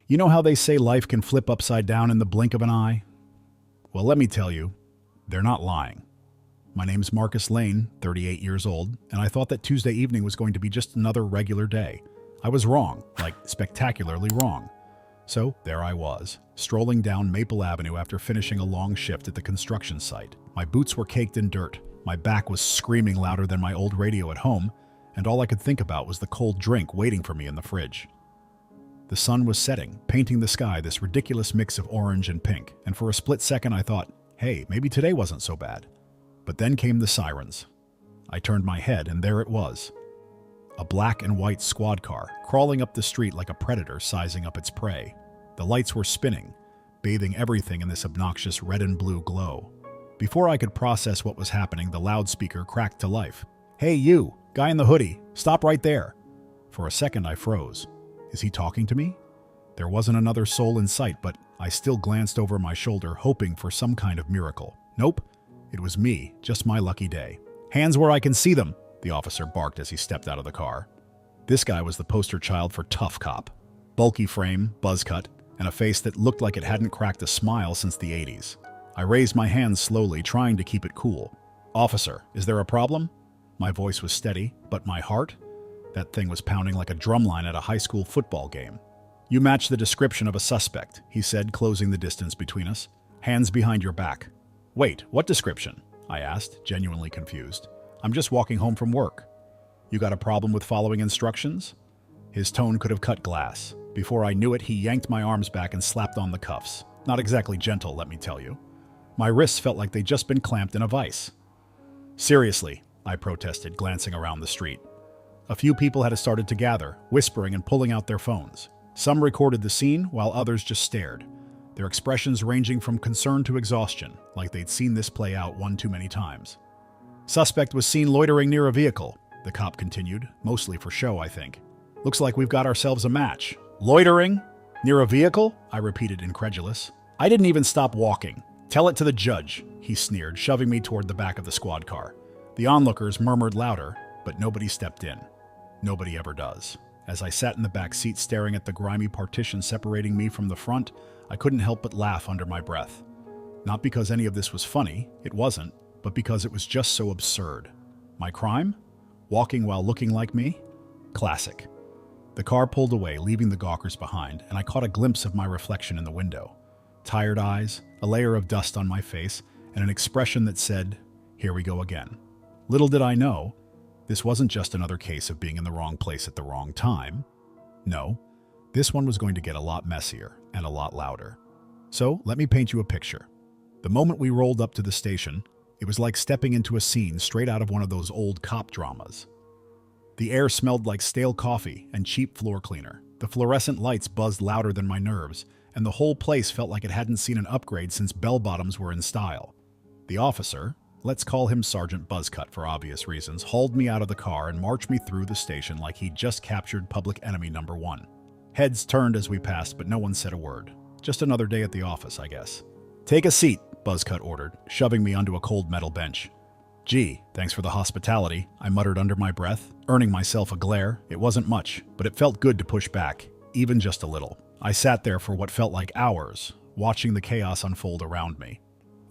You know how they say life can flip upside down in the blink of an eye? Well, let me tell you, they're not lying. My name's Marcus Lane, 38 years old, and I thought that Tuesday evening was going to be just another regular day. I was wrong, like spectacularly wrong. So there I was, strolling down Maple Avenue after finishing a long shift at the construction site. My boots were caked in dirt, my back was screaming louder than my old radio at home, and all I could think about was the cold drink waiting for me in the fridge. The sun was setting, painting the sky this ridiculous mix of orange and pink, and for a split second I thought, hey, maybe today wasn't so bad. But then came the sirens. I turned my head, and there it was. A black and white squad car, crawling up the street like a predator sizing up its prey. The lights were spinning, bathing everything in this obnoxious red and blue glow. Before I could process what was happening, the loudspeaker cracked to life. Hey you, guy in the hoodie, stop right there. For a second I froze. Is he talking to me? There wasn't another soul in sight, but I still glanced over my shoulder, hoping for some kind of miracle. Nope, it was me, just my lucky day. Hands where I can see them, the officer barked as he stepped out of the car. This guy was the poster child for tough cop. Bulky frame, buzz cut, and a face that looked like it hadn't cracked a smile since the 80s. I raised my hands slowly, trying to keep it cool. Officer, is there a problem? My voice was steady, but my heart? That thing was pounding like a drumline at a high school football game. You match the description of a suspect, he said, closing the distance between us. Hands behind your back. Wait, what description? I asked, genuinely confused. I'm just walking home from work. You got a problem with following instructions? His tone could have cut glass. Before I knew it, he yanked my arms back and slapped on the cuffs. Not exactly gentle, let me tell you. My wrists felt like they'd just been clamped in a vise. Seriously, I protested, glancing around the street. A few people had started to gather, whispering and pulling out their phones. Some recorded the scene, while others just stared, their expressions ranging from concern to exhaustion, like they'd seen this play out one too many times. Suspect was seen loitering near a vehicle, the cop continued, mostly for show, I think. Looks like we've got ourselves a match. Loitering? Near a vehicle? I repeated, incredulous. I didn't even stop walking. Tell it to the judge, he sneered, shoving me toward the back of the squad car. The onlookers murmured louder, but nobody stepped in. Nobody ever does. As I sat in the back seat staring at the grimy partition separating me from the front, I couldn't help but laugh under my breath. Not because any of this was funny, it wasn't, but because it was just so absurd. My crime? Walking while looking like me? Classic. The car pulled away, leaving the gawkers behind, and I caught a glimpse of my reflection in the window. Tired eyes, a layer of dust on my face, and an expression that said, "Here we go again." Little did I know, this wasn't just another case of being in the wrong place at the wrong time. No, this one was going to get a lot messier and a lot louder. So let me paint you a picture. The moment we rolled up to the station, it was like stepping into a scene straight out of one of those old cop dramas. The air smelled like stale coffee and cheap floor cleaner. The fluorescent lights buzzed louder than my nerves, and the whole place felt like it hadn't seen an upgrade since bell-bottoms were in style. The officer, let's call him Sergeant Buzzcut for obvious reasons, hauled me out of the car and marched me through the station like he'd just captured public enemy number one. Heads turned as we passed, but no one said a word. Just another day at the office, I guess. Take a seat, Buzzcut ordered, shoving me onto a cold metal bench. Gee, thanks for the hospitality, I muttered under my breath, earning myself a glare. It wasn't much, but it felt good to push back, even just a little. I sat there for what felt like hours, watching the chaos unfold around me.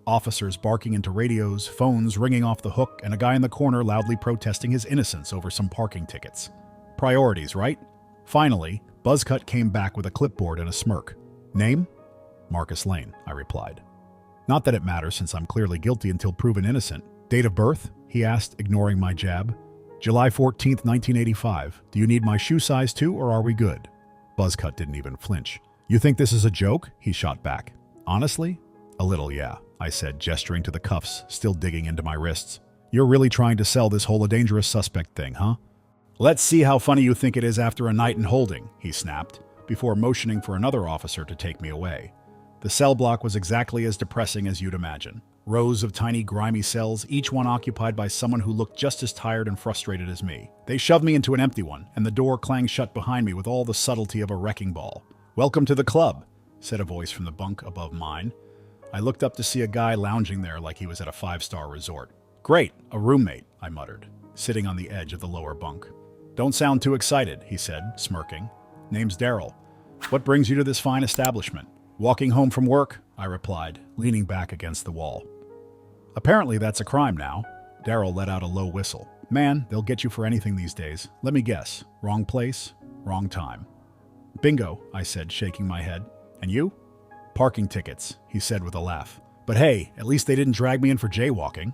Officers barking into radios, phones ringing off the hook, and a guy in the corner loudly protesting his innocence over some parking tickets. Priorities, right? Finally, Buzzcut came back with a clipboard and a smirk. Name? Marcus Lane, I replied. Not that it matters since I'm clearly guilty until proven innocent. Date of birth? He asked, ignoring my jab. July 14th, 1985. Do you need my shoe size too, or are we good? Buzzcut didn't even flinch. You think this is a joke? He shot back. Honestly? A little, yeah, I said, gesturing to the cuffs, still digging into my wrists. You're really trying to sell this whole a dangerous suspect thing, huh? Let's see how funny you think it is after a night in holding, he snapped, before motioning for another officer to take me away. The cell block was exactly as depressing as you'd imagine. Rows of tiny, grimy cells, each one occupied by someone who looked just as tired and frustrated as me. They shoved me into an empty one, and the door clanged shut behind me with all the subtlety of a wrecking ball. Welcome to the club, said a voice from the bunk above mine. I looked up to see a guy lounging there like he was at a five-star resort. Great, a roommate, I muttered, sitting on the edge of the lower bunk. Don't sound too excited, he said, smirking. Name's Daryl. What brings you to this fine establishment? Walking home from work, I replied, leaning back against the wall. Apparently that's a crime now. Daryl let out a low whistle. Man, they'll get you for anything these days. Let me guess. Wrong place, wrong time. Bingo, I said, shaking my head. And you? Parking tickets, he said with a laugh. But hey, at least they didn't drag me in for jaywalking.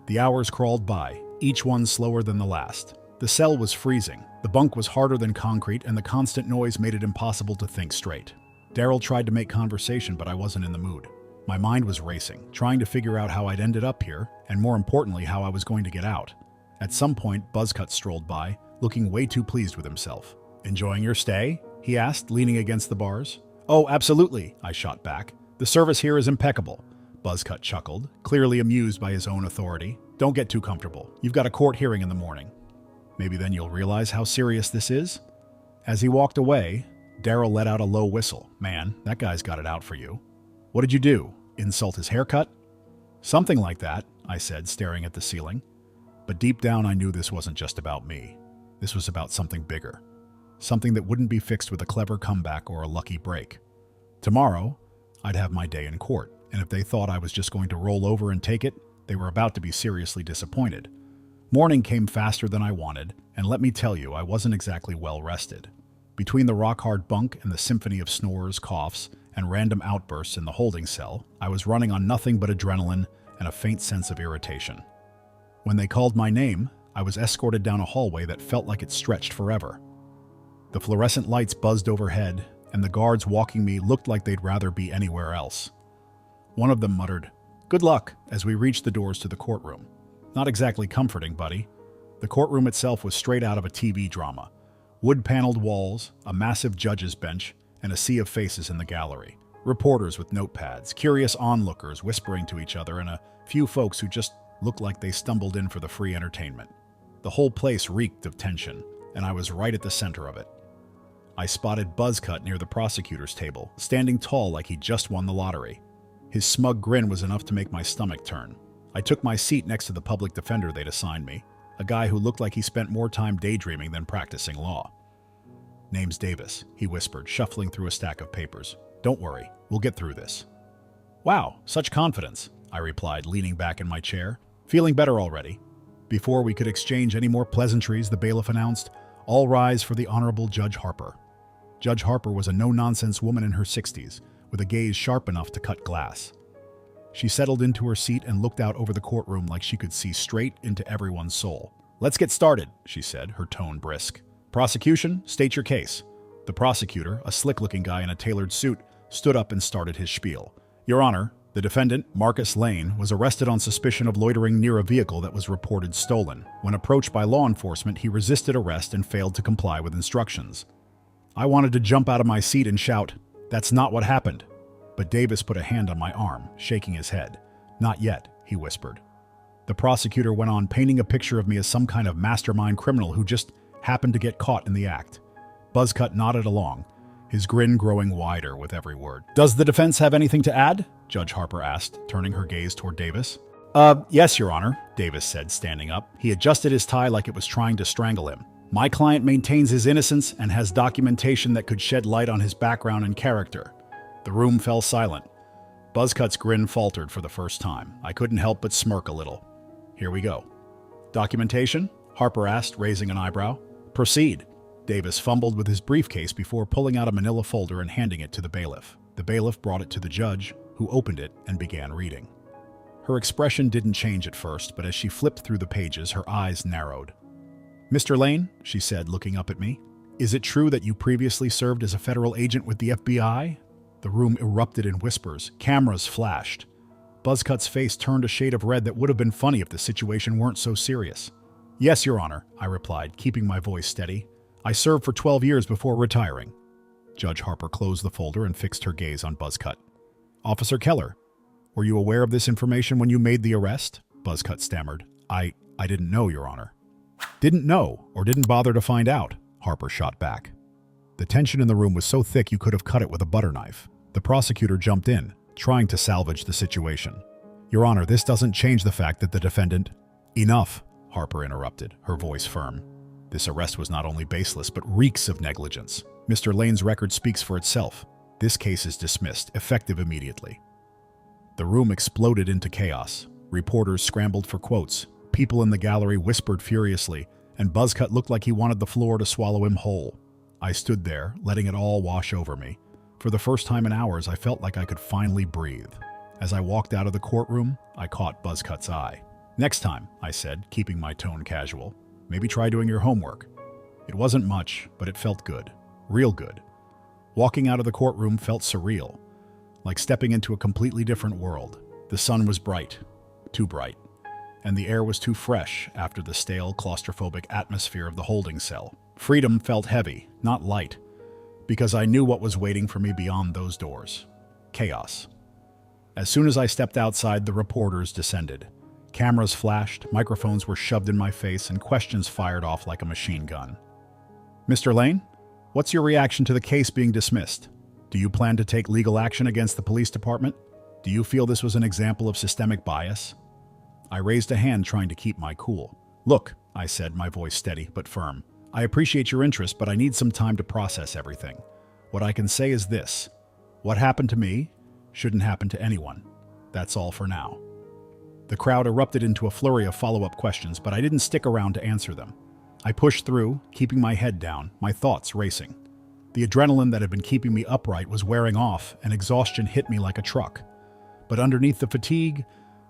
The hours crawled by, each one slower than the last. The cell was freezing, the bunk was harder than concrete, and the constant noise made it impossible to think straight. Daryl tried to make conversation, but I wasn't in the mood. My mind was racing, trying to figure out how I'd ended up here, and more importantly, how I was going to get out. At some point, Buzzcut strolled by, looking way too pleased with himself. Enjoying your stay? He asked, leaning against the bars. Oh, absolutely, I shot back. The service here is impeccable. Buzzcut chuckled, clearly amused by his own authority. Don't get too comfortable. You've got a court hearing in the morning. Maybe then you'll realize how serious this is? As he walked away, Daryl let out a low whistle. Man, that guy's got it out for you. What did you do? Insult his haircut? Something like that, I said, staring at the ceiling. But deep down I knew this wasn't just about me. This was about something bigger. Something that wouldn't be fixed with a clever comeback or a lucky break. Tomorrow, I'd have my day in court, and if they thought I was just going to roll over and take it, they were about to be seriously disappointed. Morning came faster than I wanted, and let me tell you, I wasn't exactly well rested. Between the rock-hard bunk and the symphony of snores, coughs, and random outbursts in the holding cell, I was running on nothing but adrenaline and a faint sense of irritation. When they called my name, I was escorted down a hallway that felt like it stretched forever. The fluorescent lights buzzed overhead, and the guards walking me looked like they'd rather be anywhere else. One of them muttered, "Good luck," as we reached the doors to the courtroom. Not exactly comforting, buddy. The courtroom itself was straight out of a TV drama. Wood-paneled walls, a massive judge's bench, and a sea of faces in the gallery. Reporters with notepads, curious onlookers whispering to each other, and a few folks who just looked like they stumbled in for the free entertainment. The whole place reeked of tension, and I was right at the center of it. I spotted Buzzcut near the prosecutor's table, standing tall like he'd just won the lottery. His smug grin was enough to make my stomach turn. I took my seat next to the public defender they'd assigned me, a guy who looked like he spent more time daydreaming than practicing law. "Name's Davis," he whispered, shuffling through a stack of papers. "Don't worry, we'll get through this." "Wow, such confidence," I replied, leaning back in my chair, feeling better already. Before we could exchange any more pleasantries, the bailiff announced, "All rise for the Honorable Judge Harper." Judge Harper was a no-nonsense woman in her 60s, with a gaze sharp enough to cut glass. She settled into her seat and looked out over the courtroom like she could see straight into everyone's soul. "Let's get started," she said, her tone brisk. "Prosecution, state your case." The prosecutor, a slick-looking guy in a tailored suit, stood up and started his spiel. "Your Honor, the defendant, Marcus Lane, was arrested on suspicion of loitering near a vehicle that was reported stolen. When approached by law enforcement, he resisted arrest and failed to comply with instructions." I wanted to jump out of my seat and shout, "That's not what happened." But Davis put a hand on my arm, shaking his head. "Not yet," he whispered. The prosecutor went on, painting a picture of me as some kind of mastermind criminal who just happened to get caught in the act. Buzzcut nodded along, his grin growing wider with every word. "Does the defense have anything to add?" Judge Harper asked, turning her gaze toward Davis. Yes, Your Honor," Davis said, standing up. He adjusted his tie like it was trying to strangle him. "My client maintains his innocence and has documentation that could shed light on his background and character." The room fell silent. Buzzcut's grin faltered for the first time. I couldn't help but smirk a little. "Here we go." "Documentation?" Harper asked, raising an eyebrow. "Proceed." Davis fumbled with his briefcase before pulling out a manila folder and handing it to the bailiff. The bailiff brought it to the judge, who opened it and began reading. Her expression didn't change at first, but as she flipped through the pages, her eyes narrowed. "Mr. Lane," she said, looking up at me, "is it true that you previously served as a federal agent with the FBI?" The room erupted in whispers. Cameras flashed. Buzzcut's face turned a shade of red that would have been funny if the situation weren't so serious. "Yes, Your Honor," I replied, keeping my voice steady. "I served for 12 years before retiring." Judge Harper closed the folder and fixed her gaze on Buzzcut. "Officer Keller, were you aware of this information when you made the arrest?" Buzzcut stammered. I didn't know, Your Honor." "Didn't know, or didn't bother to find out," Harper shot back. The tension in the room was so thick you could have cut it with a butter knife. The prosecutor jumped in, trying to salvage the situation. "Your Honor, this doesn't change the fact that the defendant—" "Enough," Harper interrupted, her voice firm. This arrest was not only baseless, but reeks of negligence. Mr. Lane's record speaks for itself. This case is dismissed, effective immediately. The room exploded into chaos. Reporters scrambled for quotes. People in the gallery whispered furiously, and Buzzcut looked like he wanted the floor to swallow him whole. I stood there, letting it all wash over me. For the first time in hours, I felt like I could finally breathe. As I walked out of the courtroom, I caught Buzzcut's eye. "Next time," I said, keeping my tone casual, "maybe try doing your homework." It wasn't much, but it felt good. Real good. Walking out of the courtroom felt surreal, like stepping into a completely different world. The sun was bright, too bright, and the air was too fresh after the stale, claustrophobic atmosphere of the holding cell. Freedom felt heavy, not light, because I knew what was waiting for me beyond those doors. Chaos. As soon as I stepped outside, the reporters descended. Cameras flashed, microphones were shoved in my face, and questions fired off like a machine gun. "Mr. Lane, what's your reaction to the case being dismissed? Do you plan to take legal action against the police department? Do you feel this was an example of systemic bias?" I raised a hand, trying to keep my cool. "Look," I said, my voice steady but firm, "I appreciate your interest, but I need some time to process everything. What I can say is this: what happened to me shouldn't happen to anyone. That's all for now." The crowd erupted into a flurry of follow-up questions, but I didn't stick around to answer them. I pushed through, keeping my head down, my thoughts racing. The adrenaline that had been keeping me upright was wearing off, and exhaustion hit me like a truck. But underneath the fatigue,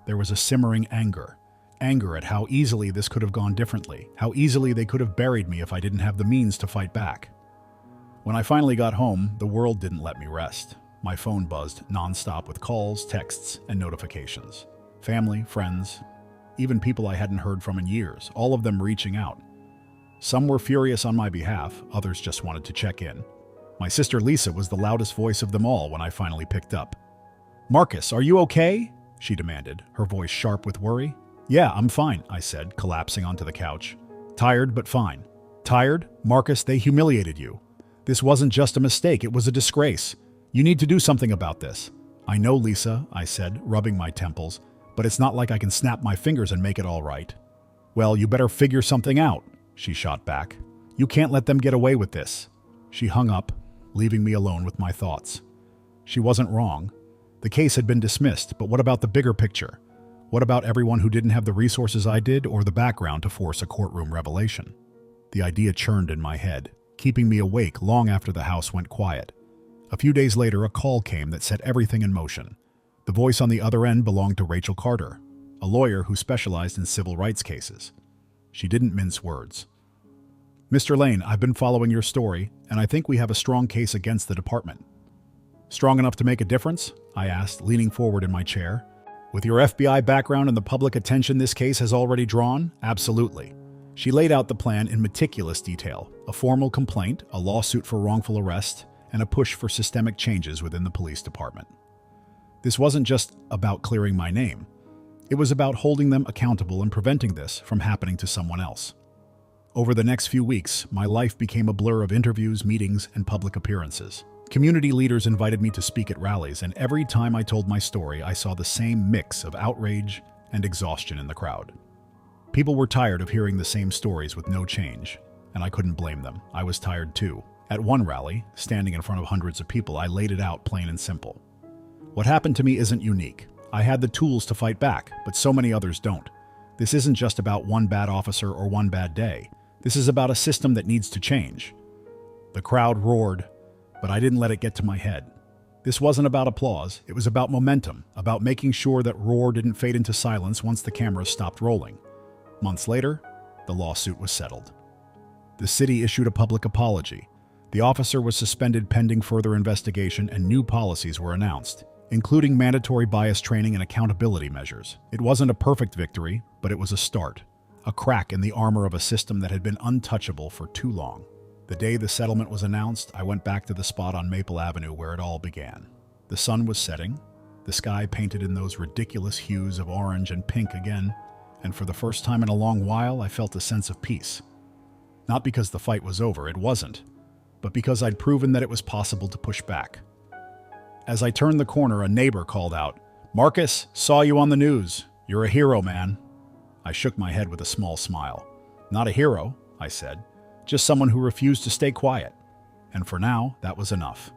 there was a simmering anger. Anger at how easily this could have gone differently, how easily they could have buried me if I didn't have the means to fight back. When I finally got home, the world didn't let me rest. My phone buzzed nonstop with calls, texts, and notifications. Family, friends, even people I hadn't heard from in years, all of them reaching out. Some were furious on my behalf, others just wanted to check in. My sister Lisa was the loudest voice of them all when I finally picked up. "Marcus, are you okay?" she demanded, her voice sharp with worry. "Yeah, I'm fine," I said, collapsing onto the couch. "Tired, but fine." "Tired? Marcus, they humiliated you. This wasn't just a mistake, it was a disgrace. You need to do something about this." "I know, Lisa," I said, rubbing my temples, "but it's not like I can snap my fingers and make it all right." "Well, you better figure something out," she shot back. "You can't let them get away with this." She hung up, leaving me alone with my thoughts. She wasn't wrong. The case had been dismissed, but what about the bigger picture? What about everyone who didn't have the resources I did or the background to force a courtroom revelation? The idea churned in my head, keeping me awake long after the house went quiet. A few days later, a call came that set everything in motion. The voice on the other end belonged to Rachel Carter, a lawyer who specialized in civil rights cases. She didn't mince words. "Mr. Lane, I've been following your story, and I think we have a strong case against the department." "Strong enough to make a difference?" I asked, leaning forward in my chair. "With your FBI background and the public attention this case has already drawn? Absolutely." She laid out the plan in meticulous detail: a formal complaint, a lawsuit for wrongful arrest, and a push for systemic changes within the police department. This wasn't just about clearing my name. It was about holding them accountable and preventing this from happening to someone else. Over the next few weeks, my life became a blur of interviews, meetings, and public appearances. Community leaders invited me to speak at rallies, and every time I told my story, I saw the same mix of outrage and exhaustion in the crowd. People were tired of hearing the same stories with no change, and I couldn't blame them. I was tired too. At one rally, standing in front of hundreds of people, I laid it out plain and simple. What happened to me isn't unique. I had the tools to fight back, but so many others don't. This isn't just about one bad officer or one bad day. This is about a system that needs to change. The crowd roared, but I didn't let it get to my head. This wasn't about applause. It was about momentum, about making sure that roar didn't fade into silence once the cameras stopped rolling. Months later, the lawsuit was settled. The city issued a public apology. The officer was suspended pending further investigation, and new policies were announced, including mandatory bias training and accountability measures. It wasn't a perfect victory, but it was a start, a crack in the armor of a system that had been untouchable for too long. The day the settlement was announced, I went back to the spot on Maple Avenue where it all began. The sun was setting, the sky painted in those ridiculous hues of orange and pink again, and for the first time in a long while, I felt a sense of peace. Not because the fight was over, it wasn't, but because I'd proven that it was possible to push back. As I turned the corner, a neighbor called out, "Marcus, saw you on the news. You're a hero, man." I shook my head with a small smile. "Not a hero," I said. just someone who refused to stay quiet. And for now, that was enough.